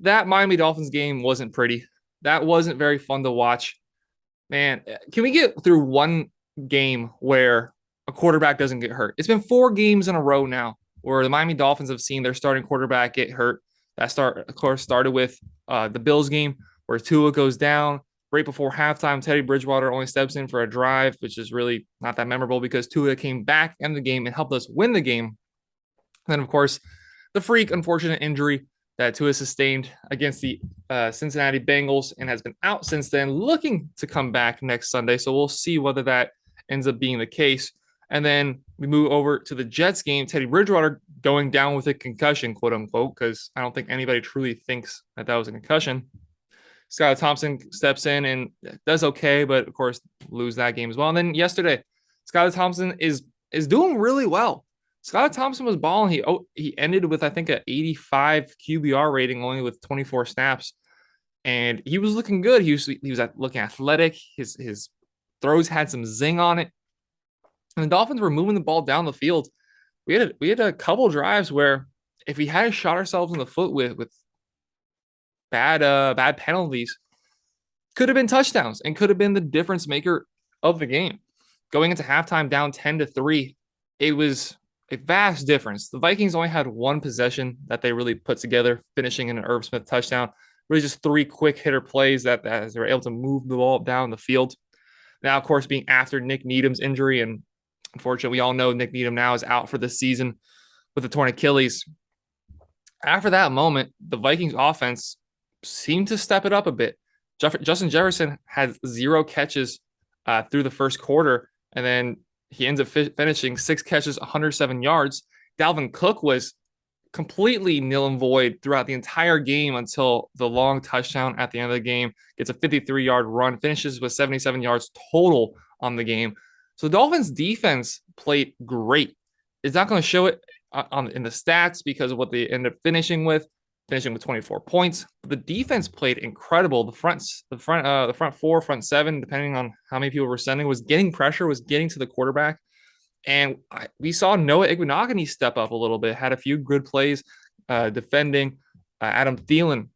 that Miami Dolphins game wasn't pretty. That wasn't very fun to watch. Man, can we get through one game where a quarterback doesn't get hurt? It's been 4 games in a row now where the Miami Dolphins have seen their starting quarterback get hurt. Of course, started with the Bills game where Tua goes down right before halftime. Teddy Bridgewater only steps in for a drive, which is really not that memorable because Tua came back in the game and helped us win the game. And then, of course, the freak, unfortunate injury that Tua sustained against the Cincinnati Bengals and has been out since then, looking to come back next Sunday. So we'll see whether that ends up being the case. And then we move over to the Jets game. Teddy Bridgewater going down with a concussion, quote unquote, because I don't think anybody truly thinks that that was a concussion. Skylar Thompson steps in and does okay, but of course lose that game as well. And then yesterday, Skylar Thompson is doing really well. Skylar Thompson was balling. He ended with I think an 85 QBR rating, only with 24 snaps, and he was looking good. He was looking athletic. His throws had some zing on it, and the Dolphins were moving the ball down the field. We had a couple drives where if we had shot ourselves in the foot with bad penalties, could have been touchdowns and could have been the difference maker of the game. Going into halftime down 10-3, it was a vast difference. The Vikings only had one possession that they really put together, finishing in an Irv Smith touchdown. Really just 3 quick hitter plays that they were able to move the ball down the field. Now, of course, being after Nick Needham's injury, and unfortunately, we all know Nick Needham now is out for the season with a torn Achilles. After that moment, the Vikings offense seemed to step it up a bit. Justin Jefferson had 0 catches through the first quarter, and then he ends up finishing 6 catches, 107 yards. Dalvin Cook was completely nil and void throughout the entire game until the long touchdown at the end of the game. Gets a 53-yard run, finishes with 77 yards total on the game. So the Dolphins defense played great. It's not going to show it in the stats because of what they end up finishing with 24 points. But the defense played incredible. The front four, front seven, depending on how many people were sending, was getting pressure, was getting to the quarterback. And we saw Noah Iguanagany step up a little bit, had a few good plays defending Adam Thielen.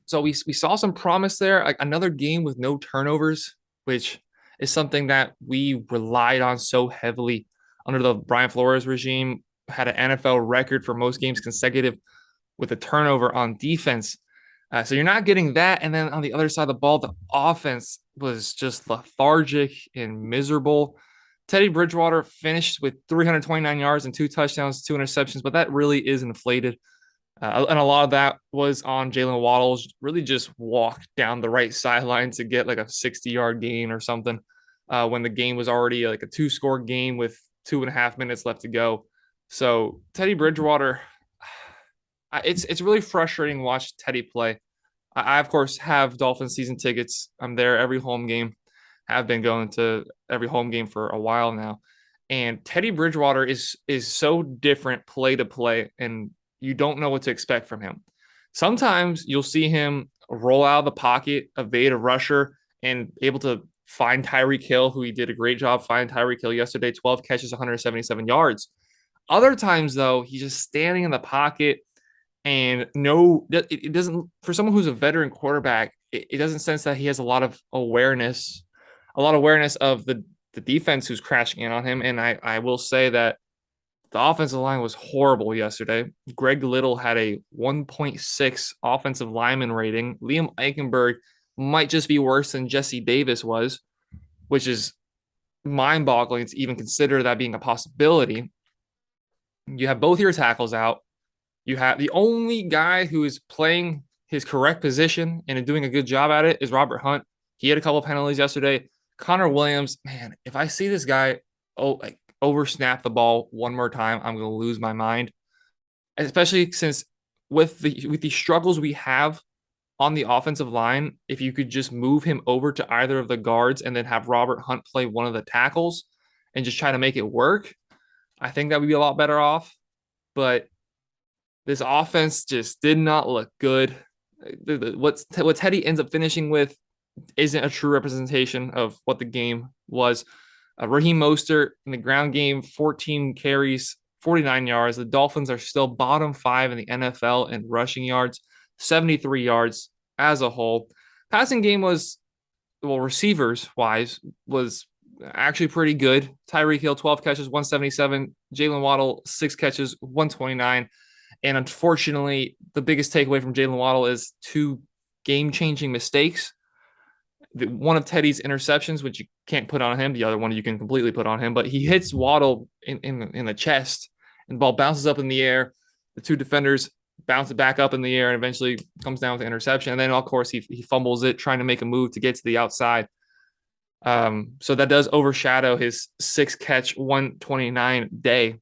So we saw some promise there. Like another game with no turnovers, which is something that we relied on so heavily under the Brian Flores regime. Had an NFL record for most games consecutive with a turnover on defense. So you're not getting that. And then on the other side of the ball, the offense was just lethargic and miserable. Teddy Bridgewater finished with 329 yards and 2 touchdowns, 2 interceptions, but that really is inflated. And a lot of that was on Jalen Waddles, really just walked down the right sideline to get like a 60-yard gain or something when the game was already like a 2-score game with 2.5 minutes left to go. So Teddy Bridgewater, it's really frustrating to watch Teddy play. I of course have Dolphins season tickets. I'm there every home game. Have been going to every home game for a while now. And Teddy Bridgewater is so different play to play, and you don't know what to expect from him. Sometimes you'll see him roll out of the pocket, evade a rusher, and able to find Tyreek Hill, who he did a great job finding Tyreek Hill yesterday, 12 catches, 177 yards. Other times, though, he's just standing in the pocket and it doesn't, for someone who's a veteran quarterback, it doesn't sense that he has a lot of awareness of the defense who's crashing in on him. And I will say that the offensive line was horrible yesterday. Greg Little had a 1.6 offensive lineman rating. Liam Eichenberg might just be worse than Jesse Davis was, which is mind-boggling to even consider that being a possibility. You have both your tackles out. You have the only guy who is playing his correct position and doing a good job at it is Robert Hunt. He had a couple of penalties yesterday. Connor Williams, man, if I see this guy over snap the ball one more time, I'm going to lose my mind. Especially since with the struggles we have on the offensive line, if you could just move him over to either of the guards and then have Robert Hunt play one of the tackles and just try to make it work, I think that would be a lot better off. But this offense just did not look good. What Teddy ends up finishing with isn't a true representation of what the game was. Raheem Mostert in the ground game, 14 carries, 49 yards. The Dolphins are still bottom 5 in the NFL in rushing yards. 73 yards as a whole. Passing game was, well, receivers wise, was actually pretty good. Tyreek Hill, 12 catches, 177. Jalen Waddle, 6 catches, 129. And unfortunately, the biggest takeaway from Jalen Waddle is 2 game-changing mistakes. One of Teddy's interceptions, which you can't put on him. The other one you can completely put on him. But he hits Waddle in the chest, and the ball bounces up in the air. The 2 defenders bounce it back up in the air, and eventually comes down with the interception. And then, of course, he fumbles it, trying to make a move to get to the outside. So that does overshadow his 6-catch, 129 day.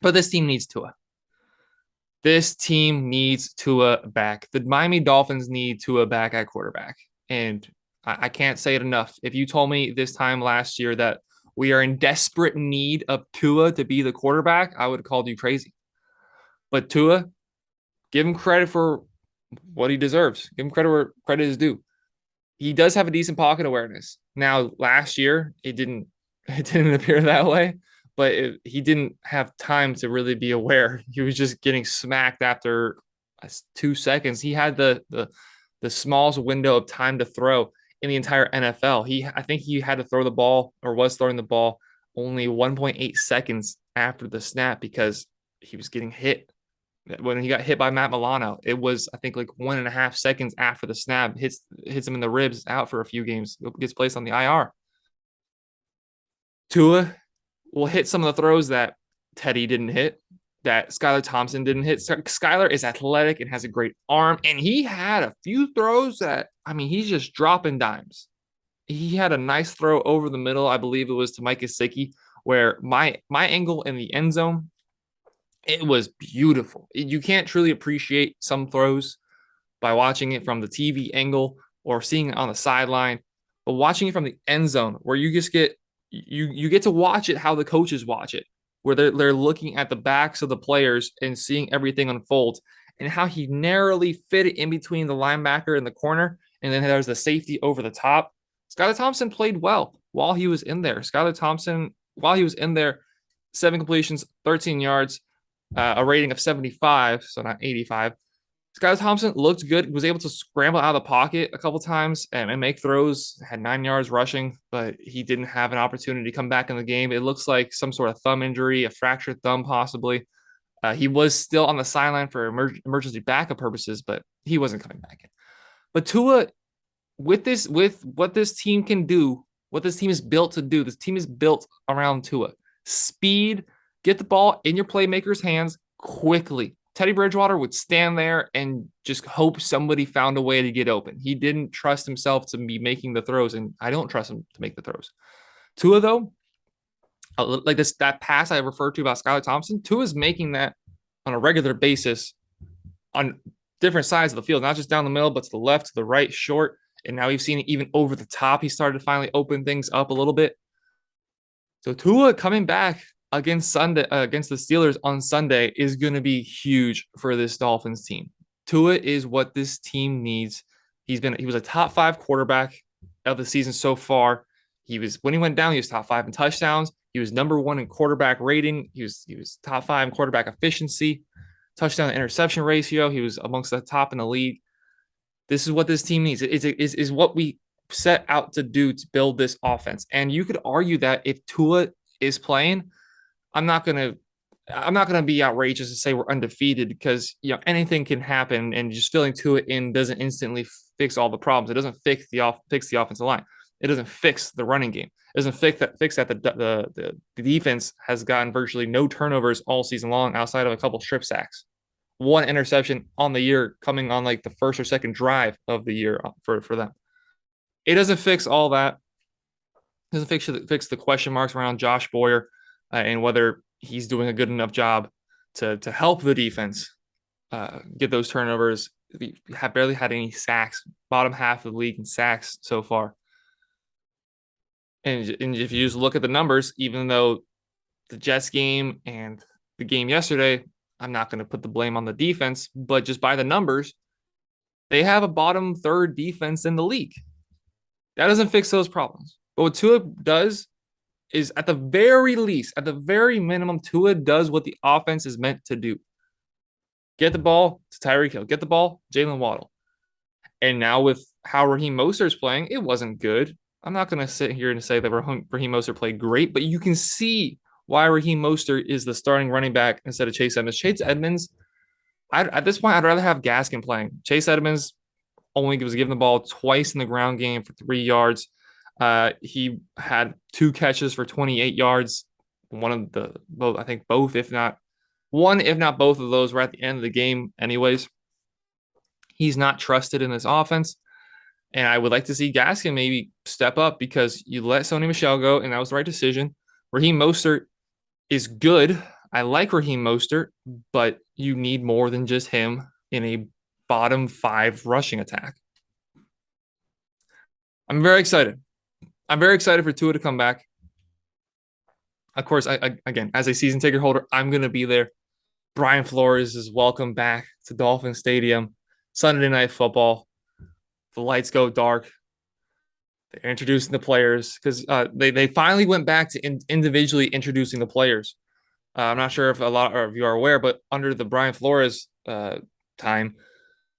But this team needs Tua. This team needs Tua back. The Miami Dolphins need Tua back at quarterback. And I can't say it enough. If you told me this time last year that we are in desperate need of Tua to be the quarterback, I would have called you crazy. But Tua, give him credit for what he deserves. Give him credit where credit is due. He does have a decent pocket awareness. Now, last year, it didn't appear that way, but he didn't have time to really be aware. He was just getting smacked after 2 seconds. He had the smallest window of time to throw in the entire NFL. I think he had to throw the ball, or was throwing the ball, only 1.8 seconds after the snap because he was getting hit. When he got hit by Matt Milano, it was, I think, like 1.5 seconds after the snap, hits him in the ribs, out for a few games, gets placed on the IR. Tua will hit some of the throws that Teddy didn't hit, that Skylar Thompson didn't hit. Skylar is athletic and has a great arm, and he had a few throws that, I mean, he's just dropping dimes. He had a nice throw over the middle, I believe it was to Mike Gesicki, where my angle in the end zone, it was beautiful. You can't truly appreciate some throws by watching it from the TV angle or seeing it on the sideline, but watching it from the end zone, where you just get you get to watch it how the coaches watch it, where they're looking at the backs of the players and seeing everything unfold, and how he narrowly fit it in between the linebacker and the corner, and then there's the safety over the top. Skylar Thompson played well while he was in there. Skylar Thompson, while he was in there, 7 completions, 13 yards, a rating of 75, so not 85. Skylar Thompson looked good, was able to scramble out of the pocket a couple times and make throws, had 9 yards rushing, but he didn't have an opportunity to come back in the game. It looks like some sort of thumb injury, a fractured thumb possibly. He was still on the sideline for emergency backup purposes, but he wasn't coming back in. But Tua, with what this team can do, what this team is built to do, this team is built around Tua. Speed, get the ball in your playmakers' hands quickly. Teddy Bridgewater would stand there and just hope somebody found a way to get open. He didn't trust himself to be making the throws, and I don't trust him to make the throws. Tua, though, like that pass I referred to about Skylar Thompson, Tua's making that on a regular basis on different sides of the field, not just down the middle, but to the left, to the right, short. And now we've seen it even over the top. He started to finally open things up a little bit. So Tua coming back against the Steelers on Sunday is going to be huge for this Dolphins team. Tua is what this team needs. He was a top 5 quarterback of the season so far. When he went down, he was top 5 in touchdowns. He was number 1 in quarterback rating. He was top 5 in quarterback efficiency, touchdown to interception ratio. He was amongst the top in the league. This is what this team needs. Is what we set out to do to build this offense. And you could argue that if Tua is playing, I'm not gonna be outrageous to say we're undefeated, because anything can happen, and just filling Tua in doesn't instantly fix all the problems. It doesn't fix the offensive line. It doesn't fix the running game. It doesn't fix that the defense has gotten virtually no turnovers all season long outside of a couple strip sacks. 1 interception on the year coming on like the first or second drive of the year for them. It doesn't fix all that. It doesn't fix the question marks around Josh Boyer and whether he's doing a good enough job to help the defense get those turnovers. We have barely had any sacks, bottom half of the league in sacks so far. And if you just look at the numbers, even though the Jets game and the game yesterday, I'm not going to put the blame on the defense, but just by the numbers, they have a bottom 3rd defense in the league. That doesn't fix those problems. But what Tua does is, at the very least, at the very minimum, Tua does what the offense is meant to do. Get the ball to Tyreek Hill. Get the ball, Jalen Waddle. And now with how Raheem Mostert's playing, it wasn't good. I'm not going to sit here and say that Raheem Mostert played great, but you can see why Raheem Mostert is the starting running back instead of Chase Edmonds. Chase Edmonds, at this point, I'd rather have Gaskin playing. Chase Edmonds only was given the ball twice in the ground game for 3 yards. He had 2 catches for 28 yards. One of the both, I think both, if not one, if not both of those were at the end of the game, anyways. He's not trusted in this offense. And I would like to see Gaskin maybe step up because you let Sony Michel go, and that was the right decision. Raheem Mostert is good. I like Raheem Mostert, but you need more than just him in a bottom 5 rushing attack. I'm very excited. I'm very excited for Tua to come back. Of course, again, as a season ticket holder, I'm going to be there. Brian Flores is welcome back to Dolphin Stadium. Sunday Night Football. The lights go dark. They're introducing the players because they finally went back to individually introducing the players. I'm not sure if a lot of you are aware, but under the Brian Flores time,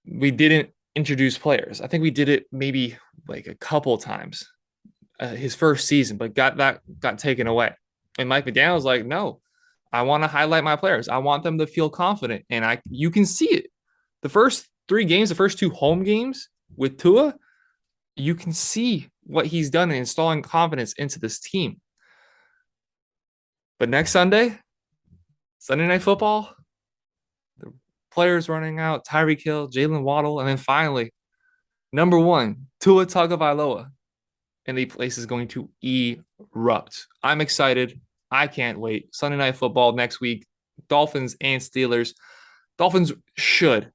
we didn't introduce players. I think we did it maybe like a couple times his first season, but got taken away. And Mike McDaniel was like, no, I want to highlight my players. I want them to feel confident. And you can see it. The first 3 games, the first 2 home games with Tua, you can see what he's done in installing confidence into this team. But next Sunday Night Football, the players running out, Tyreek Hill, Jalen Waddle, and then finally, number 1, Tua Tagovailoa. And the place is going to erupt. I'm excited. I can't wait. Sunday Night Football next week. Dolphins and Steelers. Dolphins should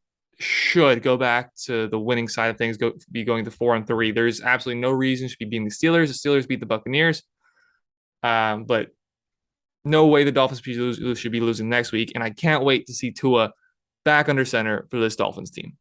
go back to the winning side of things, be going to 4-3. There's absolutely no reason to be beating the Steelers. The Steelers beat the Buccaneers. But no way the Dolphins should be losing next week. And I can't wait to see Tua back under center for this Dolphins team.